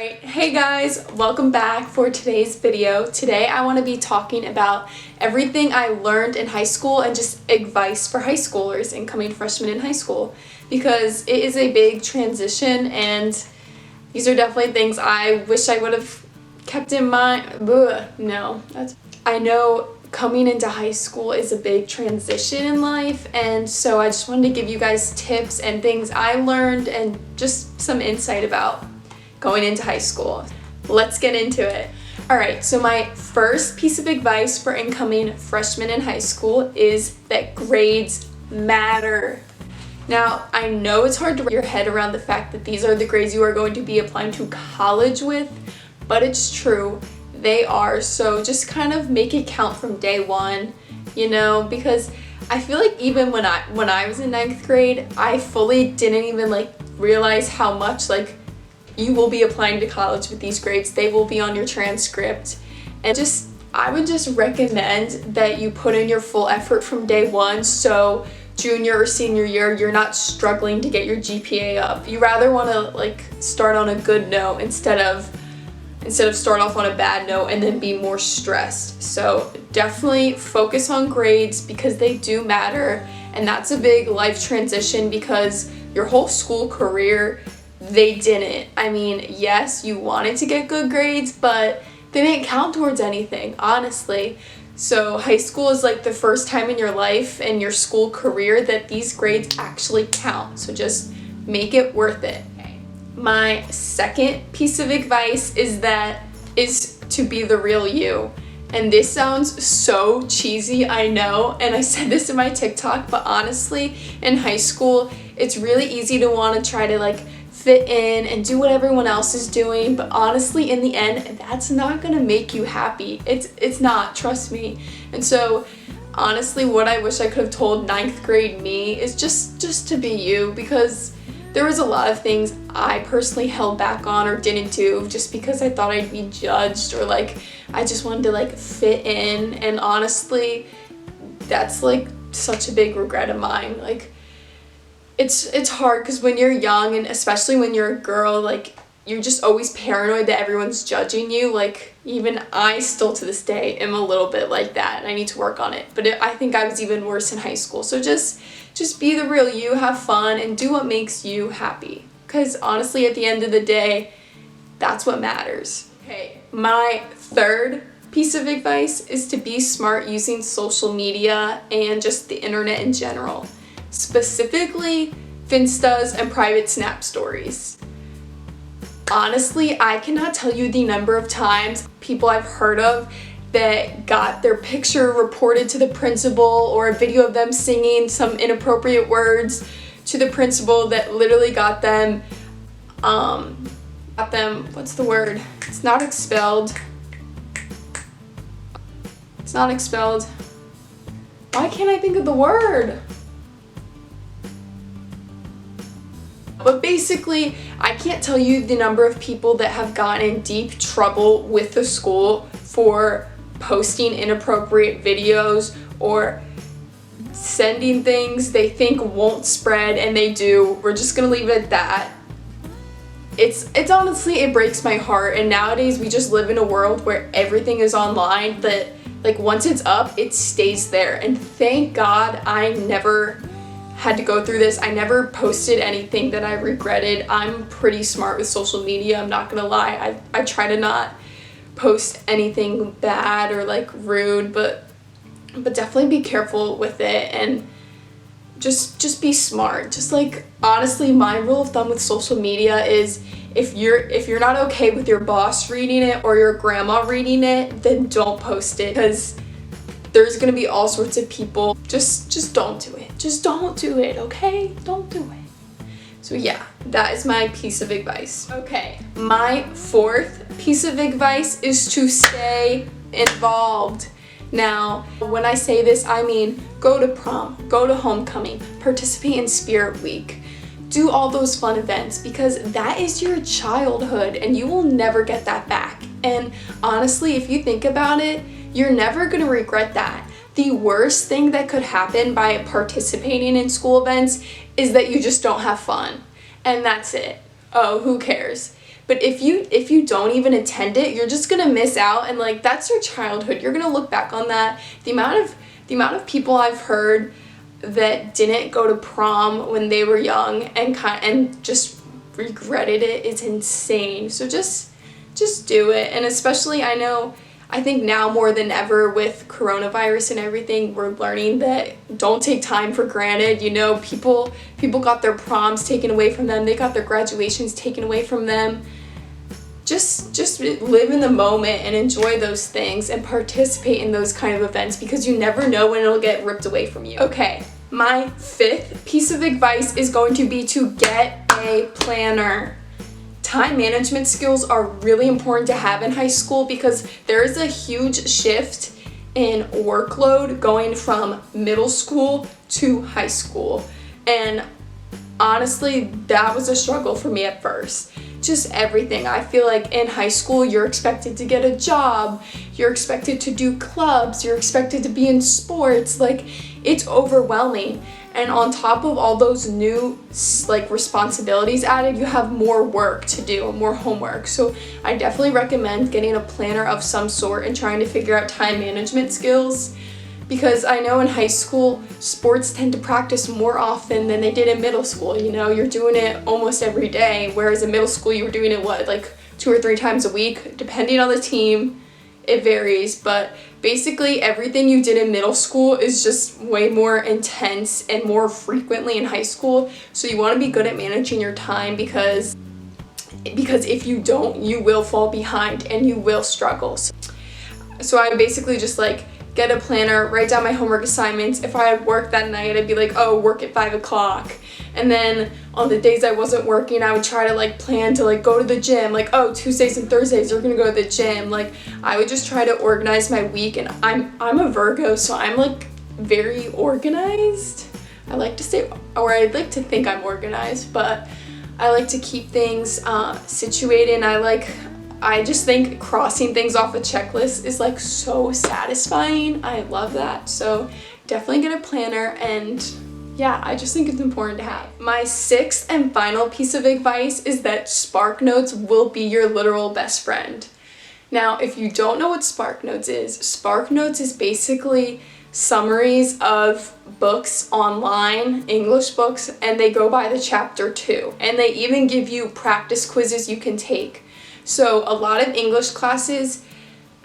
Alright, hey guys, welcome back for today's video. Today I want to be talking about everything I learned in high school and just advice for high schoolers, incoming freshmen in high school, because it is a big transition and these are definitely things I wish I would have kept in mind. I know coming into high school is a big transition in life, and so I just wanted to give you guys tips and things I learned and just some insight about going into high school. Let's get into it. Alright, so my first piece of advice for incoming freshmen in high school is that grades matter. Now, I know it's hard to wrap your head around the fact that these are the grades you are going to be applying to college with, but it's true, they are. So just kind of make it count from day one, because I feel like even when I was in 9th grade, I fully didn't even realize how much you will be applying to college with these grades. They will be on your transcript. And I would just recommend that you put in your full effort from day one, so junior or senior year, you're not struggling to get your GPA up. You rather want to start on a good note instead of start off on a bad note and then be more stressed. So definitely focus on grades because they do matter, and that's a big life transition because your whole school career, they didn't. I mean, yes, you wanted to get good grades, but they didn't count towards anything, honestly. So high school is the first time in your life and your school career that these grades actually count. So just make it worth it. My second piece of advice is to be the real you. And this sounds so cheesy, I know, and I said this in my TikTok, but honestly, in high school, it's really easy to want to try to fit in and do what everyone else is doing, but honestly, in the end, that's not gonna make you happy. It's not, trust me. And so honestly, what I wish I could have told 9th grade me is just to be you, because there was a lot of things I personally held back on or didn't do just because I thought I'd be judged, or I just wanted to fit in. And honestly, that's such a big regret of mine. It's hard because when you're young, and especially when you're a girl, you're just always paranoid that everyone's judging you. Even I still to this day am a little bit like that, and I need to work on it. But I think I was even worse in high school. So just be the real you, have fun, and do what makes you happy. Because honestly, at the end of the day, that's what matters. Okay, my third piece of advice is to be smart using social media and just the internet in general. Specifically, Finstas and private Snap stories. Honestly, I cannot tell you the number of times people I've heard of that got their picture reported to the principal, or a video of them singing some inappropriate words to the principal that literally got them, what's the word? It's not expelled. It's not expelled. Why can't I think of the word? But basically, I can't tell you the number of people that have gotten in deep trouble with the school for posting inappropriate videos or sending things they think won't spread and they do. We're just gonna leave it at that. It's honestly, it breaks my heart, and nowadays we just live in a world where everything is online, that once it's up, it stays there. And thank God I never had to go through this. I never posted anything that I regretted. I'm pretty smart with social media, I'm not gonna lie. I try to not post anything bad or rude, but definitely be careful with it, and just be smart. Just honestly, my rule of thumb with social media is if you're not okay with your boss reading it or your grandma reading it, then don't post it, because there's gonna be all sorts of people. Just don't do it. Just don't do it, okay? Don't do it. So yeah, that is my piece of advice. Okay, my fourth piece of advice is to stay involved. Now, when I say this, I mean go to prom, go to homecoming, participate in Spirit Week. Do all those fun events, because that is your childhood and you will never get that back. And honestly, if you think about it, you're never gonna regret that. The worst thing that could happen by participating in school events is that you just don't have fun. And that's it. Oh, who cares? But if you don't even attend it, you're just gonna miss out, and like that's your childhood. You're gonna look back on that. The amount of people I've heard that didn't go to prom when they were young and just regretted it is insane. So just do it. And especially I think now more than ever with coronavirus and everything, we're learning that don't take time for granted. You know, people got their proms taken away from them. They got their graduations taken away from them. Just live in the moment and enjoy those things and participate in those kind of events, because you never know when it'll get ripped away from you. Okay, my 5th piece of advice is going to be to get a planner. Time management skills are really important to have in high school because there is a huge shift in workload going from middle school to high school. And honestly, that was a struggle for me at first. Just everything. I feel like in high school, you're expected to get a job, you're expected to do clubs, you're expected to be in sports. Like, it's overwhelming. And on top of all those new responsibilities added, you have more work to do, more homework. So I definitely recommend getting a planner of some sort and trying to figure out time management skills, because I know in high school, sports tend to practice more often than they did in middle school. You know, you're doing it almost every day, whereas in middle school you were doing it, like 2 or 3 times a week, depending on the team. It varies, but basically everything you did in middle school is just way more intense and more frequently in high school. So you want to be good at managing your time, because if you don't, you will fall behind and you will struggle. So I basically just get a planner, write down my homework assignments. If I had work that night, I'd be like, oh, work at 5 o'clock. And then on the days I wasn't working, I would try to plan to go to the gym. Oh, Tuesdays and Thursdays you're gonna go to the gym. I would just try to organize my week. And I'm a Virgo, so I'm very organized. I like to say, or I'd like to think I'm organized, but I like to keep things situated. And I just think crossing things off a checklist is so satisfying. I love that. So definitely get a planner, and yeah, I just think it's important to have. My 6th and final piece of advice is that SPARKNOTES will be your literal best friend. Now, if you don't know what SPARKNOTES is basically summaries of books online, English books, and they go by the chapter too. And they even give you practice quizzes you can take. So a lot of English classes,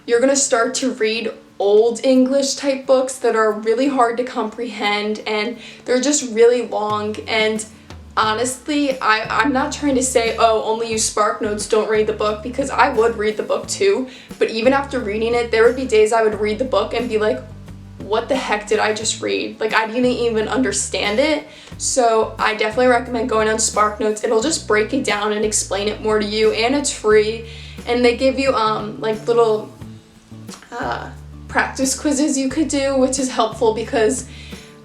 you're gonna start to read old English type books that are really hard to comprehend, and they're just really long. And honestly, I'm not trying to say, oh, only use SPARKNOTES, don't read the book, because I would read the book too. But even after reading it, there would be days I would read the book and be like, what the heck did I just read? I didn't even understand it. So I definitely recommend going on SPARKNOTES. It'll just break it down and explain it more to you, and it's free. And they give you little practice quizzes you could do, which is helpful because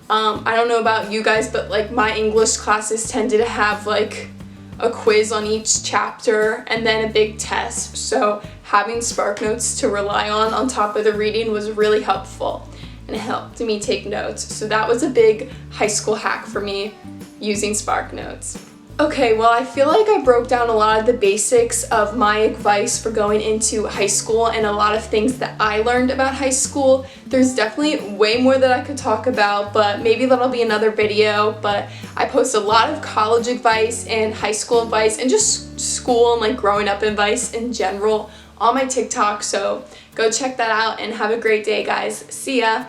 I don't know about you guys, but my English classes tended to have a quiz on each chapter and then a big test. So having SPARKNOTES to rely on top of the reading was really helpful, and it helped me take notes. So that was a big high school hack for me, using SPARKNOTES. Okay, well, I feel like I broke down a lot of the basics of my advice for going into high school and a lot of things that I learned about high school. There's definitely way more that I could talk about, but maybe that'll be another video. But I post a lot of college advice and high school advice and just school and growing up advice in general on my TikTok. So go check that out and have a great day, guys. See ya!